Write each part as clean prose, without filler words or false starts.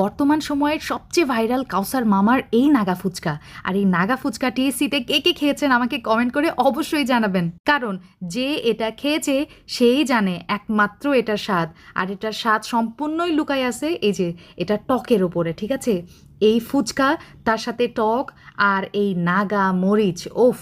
বর্তমান সময়ের সবচেয়ে ভাইরাল কাউসার মামার এই নাগা ফুচকা। আর এই নাগা ফুচকা টিএসসিতে কে কে খেয়েছেন আমাকে কমেন্ট করে অবশ্যই জানাবেন, কারণ যে এটা খেয়েছে সেই জানে একমাত্র এটার স্বাদ। আর এটার স্বাদ সম্পূর্ণই লুকায় আছে এই যে এটা টকের ওপরে, ঠিক আছে? এই ফুচকা, তার সাথে টক আর এই নাগা মরিচ, ওফ,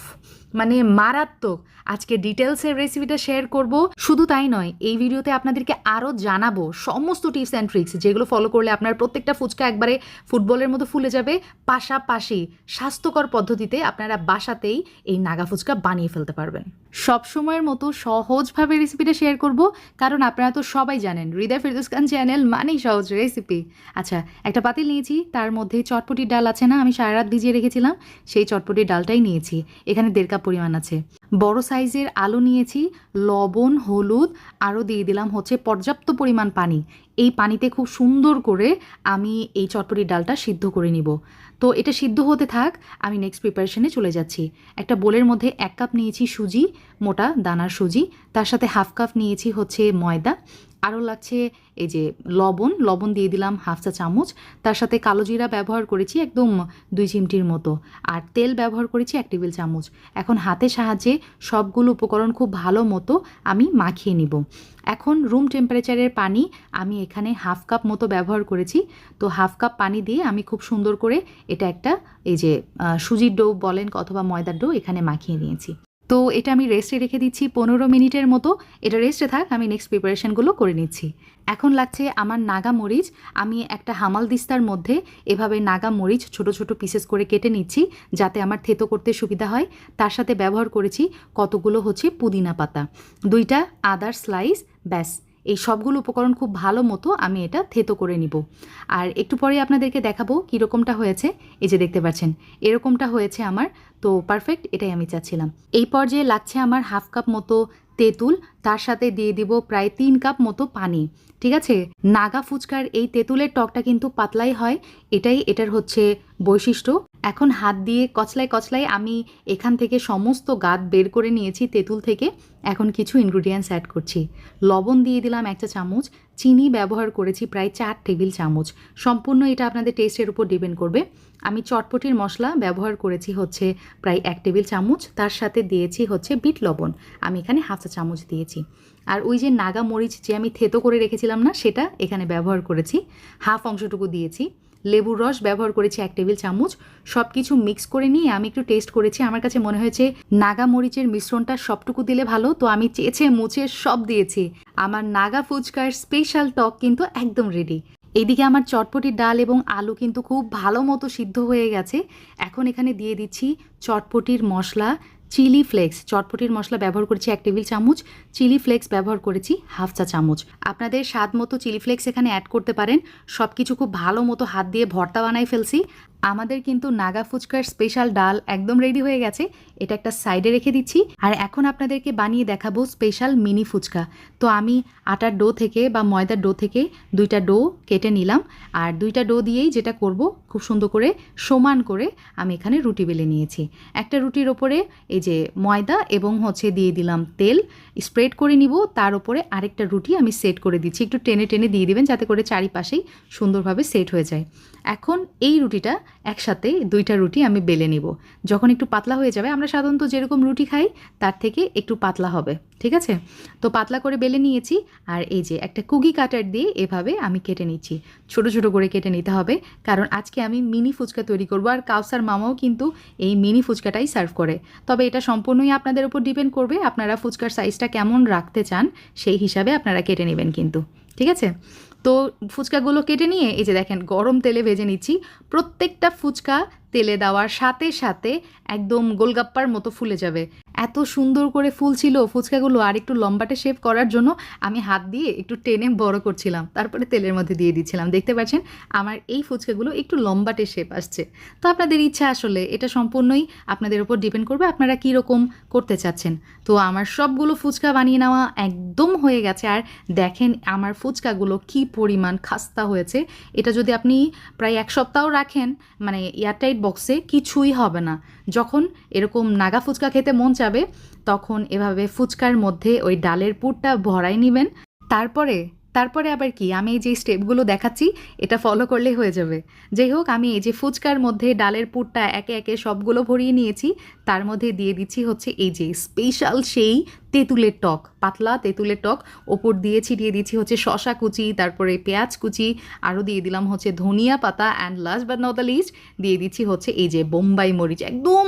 মানে মারাত্মক। আজকে ডিটেলসের রেসিপিটা শেয়ার করব। শুধু তাই নয়, এই ভিডিওতে আপনাদেরকে আরও জানাবো সমস্ত টিপস অ্যান্ড ট্রিক্স যেগুলো ফলো করলে আপনার প্রত্যেকটা ফুচকা একবারে ফুটবলের মতো ফুলে যাবে। পাশাপাশি স্বাস্থ্যকর পদ্ধতিতে আপনারা বাসাতেই এই নাগা ফুচকা বানিয়ে ফেলতে পারবেন। সব সময়ের মতো সহজভাবে রেসিপিটা শেয়ার করব, কারণ আপনারা তো সবাই জানেন হৃদয় ফেরদৌস খান চ্যানেল মানেই সহজ রেসিপি। আচ্ছা, একটা পাতিল নিয়েছি, তার মধ্যে চটপটির ডাল আছে না, আমি সারা রাত ভিজিয়ে রেখেছিলাম, সেই চটপটির ডালটাই নিয়েছি। এখানে 1.5 কাপ পরিমাণ আছে। বড় সাইজের আলু নিয়েছি, লবণ, হলুদ, আরও দিয়ে দিলাম হচ্ছে পর্যাপ্ত পরিমাণ পানি। এই পানিতে খুব সুন্দর করে আমি এই চটপটির ডালটা সিদ্ধ করে নিব। তো এটা সিদ্ধ হতে থাক, আমি নেক্সট প্রিপারেশনে চলে যাচ্ছি। একটা বোলের মধ্যে 1 কাপ নিয়েছি সুজি, মোটা দানার সুজি, তার সাথে 1/2 কাপ নিয়েছি হচ্ছে ময়দা, আরও লাগছে এই যে লবণ দিয়ে দিলাম 1/2 চা চামচ, তার সাথে কালো জিরা ব্যবহার করেছি একদম 2 চিমটির মতো, আর তেল ব্যবহার করেছি 1 টেবিল চামচ। এখন হাতের সাহায্যে সবগুলো উপকরণ খুব ভালো মতো আমি মাখিয়ে নিব। এখন রুম টেম্পারেচারের পানি আমি এখানে 1/2 কাপ মতো ব্যবহার করেছি। তো 1/2 কাপ পানি দিয়ে আমি খুব সুন্দর করে এটা একটা এই যে সুজির ডো বলেন অথবা ময়দার ডো এখানে মাখিয়ে নিয়েছি। তো এটা আমি রেস্টে রেখে দিচ্ছি 15 মিনিটের মতো। এটা রেস্টে থাক, আমি নেক্সট প্রিপারেশনগুলো করে নিচ্ছি। এখন লাগছে আমার নাগা মরিচ। আমি একটা হামাল দিস্তার মধ্যে এভাবে নাগা মরিচ ছোট ছোট পিসেস করে কেটে নিচ্ছি, যাতে আমার থেতো করতে সুবিধা হয়। তার সাথে ব্যবহার করেছি কতগুলো হচ্ছে পুদিনা পাতা, 2টা আদার স্লাইস, ব্যাস। এই সবগুলো উপকরণ খুব ভালো মতো আমি এটা থেতো করে নিব। আর একটু পরে আপনাদেরকে দেখাবো কীরকমটা হয়েছে। এই যে দেখতে পাচ্ছেন এরকমটা হয়েছে আমার। তো পারফেক্ট, এটাই আমি চাচ্ছিলাম। এই পর্যায়ে লাগছে আমার 1/2 কাপ মতো তেঁতুল, তার সাথে দিয়ে দিব প্রায় 3 কাপ মতো পানি, ঠিক আছে? নাগা ফুচকার এই তেঁতুলের টকটা কিন্তু পাতলাই হয়, এটাই এটার হচ্ছে বৈশিষ্ট্য। এখন হাত দিয়ে কচলায় কচলায় আমি এখান থেকে সমস্ত গাদ বের করে নিয়েছি তেঁতুল থেকে। এখন কিছু ইনগ্রিডিয়েন্টস অ্যাড করছি। লবণ দিয়ে দিলাম 1 চা চামচ, চিনি ব্যবহার করেছি প্রায় 4 টেবিল চামচ। সম্পূর্ণ এটা আপনাদের টেস্টের উপর ডিপেন্ড করবে। আমি চটপটির মশলা ব্যবহার করেছি হচ্ছে প্রায় 1 টেবিল চামচ, তার সাথে দিয়েছি হচ্ছে বিট লবণ, আমি এখানে 1/2 চা চামচ দিয়েছি। আর ওই যে নাগা মরিচ যে আমি থেতো করে রেখেছিলাম না, সেটা এখানে ব্যবহার করেছি, হাফ অংশটুকু দিয়েছি। লেবুর রস ব্যবহার করেছি 1 টেবিল চামচ। সব কিছু মিক্স করে নিয়ে আমি একটু টেস্ট করেছি। আমার কাছে মনে হয়েছে নাগা মরিচের মিশ্রণটা সবটুকু দিলে ভালো, তো আমি চেয়েছে মুছে সব দিয়েছি। আমার নাগা ফুচকার স্পেশাল টক কিন্তু একদম রেডি। এইদিকে আমার চটপটির ডাল এবং আলু কিন্তু খুব ভালো মতো সিদ্ধ হয়ে গেছে। এখন এখানে দিয়ে দিচ্ছি চটপটির মশলা, চিলি ফ্লেক্স। চটপটির মশলা ব্যবহার করেছি 1 টেবিল চামচ, চিলি ফ্লেক্স ব্যবহার করেছি 1/2 চা চামচ। আপনাদের স্বাদ মতো চিলি ফ্লেক্স এখানে অ্যাড করতে পারেন। সব কিছু খুব ভালো মতো হাত দিয়ে ভর্তা বানাই ফেলছি। আমাদের কিন্তু নাগা ফুচকার স্পেশাল ডাল একদম রেডি হয়ে গেছে, এটা একটা সাইডে রেখে দিচ্ছি। আর এখন আপনাদেরকে বানিয়ে দেখাবো স্পেশাল মিনি ফুচকা। তো আমি আটার ডো থেকে বা ময়দার ডো থেকে 2টা ডো কেটে নিলাম, আর 2টা ডো দিয়েই যেটা করব, খুব সুন্দর করে সমান করে আমি এখানে রুটি বেলে নিয়েছি। একটা রুটির ওপরে এই যে ময়দা এবং হচ্ছে দিয়ে দিলাম তেল, স্প্রেড করে নিব। তার উপরে আরেকটা রুটি আমি সেট করে দিচ্ছি, একটু টেনে টেনে দিয়ে দিবেন যাতে করে চারিপাশেই সুন্দরভাবে সেট হয়ে যায়। এখন এই রুটিটা একসাথে 2টা রুটি আমি বেলে নিব। যখন একটু পাতলা হয়ে যাবে, আমরা সাধারণত যেরকম রুটি খাই তার থেকে একটু পাতলা হবে, ঠিক আছে? তো পাতলা করে বেলে নিয়েছি। আর এই যে একটা কুকি কাটার দিয়ে এভাবে আমি কেটে নিচ্ছি, ছোট ছোট করে কেটে নিতে হবে, কারণ আজকে আমি মিনি ফুচকা তৈরি করব। আর কাউসার মামাও কিন্তু এই মিনি ফুচকাটাই সার্ভ করে। তবে এটা সম্পূর্ণই আপনাদের উপর ডিপেন্ড করবে, আপনারা ফুচকার সাইজটা কেমন রাখতে চান সেই হিসাবে আপনারা কেটে নেবেন কিন্তু, ঠিক আছে? তো ফুচকাগুলো কেটে নিয়ে এই যে দেখেন গরম তেলে ভেজে নিচ্ছি। প্রত্যেকটা ফুচকা তেলে দেওয়ার সাথে সাথে একদম গোলগাপ্পার মতো ফুলে যাবে। এত সুন্দর করে ফুলছিল ফুচকাগুলো। আর একটু লম্বাটে শেপ করার জন্য আমি হাত দিয়ে একটু টেনে বড় করছিলাম, তারপরে তেলের মধ্যে দিয়ে দিচ্ছিলাম। দেখতে পাচ্ছেন আমার এই ফুচকাগুলো একটু লম্বাটে শেপ আসছে। তো আপনাদের ইচ্ছা, আসলে এটা সম্পূর্ণই আপনাদের উপর ডিপেন্ড করবে আপনারা কীরকম করতে চাচ্ছেন। তো আমার সবগুলো ফুচকা বানিয়ে নেওয়া একদম হয়ে গেছে। আর দেখেন আমার ফুচকাগুলো কী পরিমাণ খাস্তা হয়েছে। এটা যদি আপনি প্রায় 1 সপ্তাহ রাখেন, মানে এয়ারটাইট বক্সে, কিছুই হবে না। যখন এরকম নাগা ফুচকা খেতে মন চাবে, তখন এভাবে ফুচকার মধ্যে ওই ডালের পুরটা ভরাই নেবেন, তারপরে তারপরে আবার কি, আমি এই যে স্টেপগুলো দেখাচ্ছি এটা ফলো করলেই হয়ে যাবে। যাই হোক, আমি এই যে ফুচকার মধ্যে ডালের পুরটা একে একে সবগুলো ভরিয়ে নিয়েছি। তার মধ্যে দিয়ে দিচ্ছি হচ্ছে এই যে স্পেশাল সেই তেঁতুলের টক, পাতলা তেঁতুলের টক। ওপর দিয়ে ছিটিয়ে দিচ্ছি হচ্ছে শসা কুচি, তারপরে পেঁয়াজ কুচি, আরও দিয়ে দিলাম হচ্ছে ধনিয়া পাতা, and last but not the least দিয়ে দিচ্ছি হচ্ছে এই যে বোম্বাই মরিচ, একদম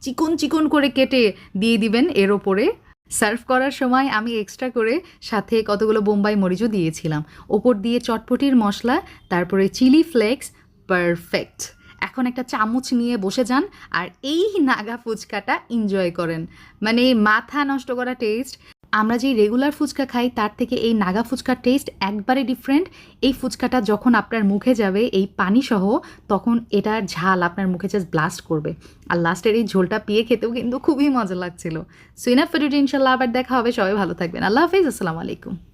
চিকন চিকন করে কেটে দিয়ে দিবেন এর ওপরে। সার্ভ করার সময় আমি এক্সট্রা করে সাথে কতগুলো বোম্বাই মরিচও দিয়েছিলাম। ওপর দিয়ে চটপটির মশলা, তারপরে চিলি ফ্লেক্স। পারফেক্ট। এখন একটা চামচ নিয়ে বসে যান আর এই নাগা ফুচকাটা এনজয় করেন। মানে মাথা নষ্ট করা টেস্ট। আমরা যেই রেগুলার ফুচকা খাই তার থেকে এই নাগা ফুচকার টেস্ট একবারে ডিফারেন্ট। এই ফুচকাটা যখন আপনার মুখে যাবে এই পানি সহ, তখন এটার ঝাল আপনার মুখে জাস্ট ব্লাস্ট করবে। আর লাস্টের এই ঝোলটা পিয়ে খেতেও কিন্তু খুবই মজা লাগছিল। সো ইনাফ ফর টুডে, ইনশাল্লাহ আবার দেখা হবে। সবাই ভালো থাকবেন। আল্লাহ হাফিজ, আসসালামু আলাইকুম।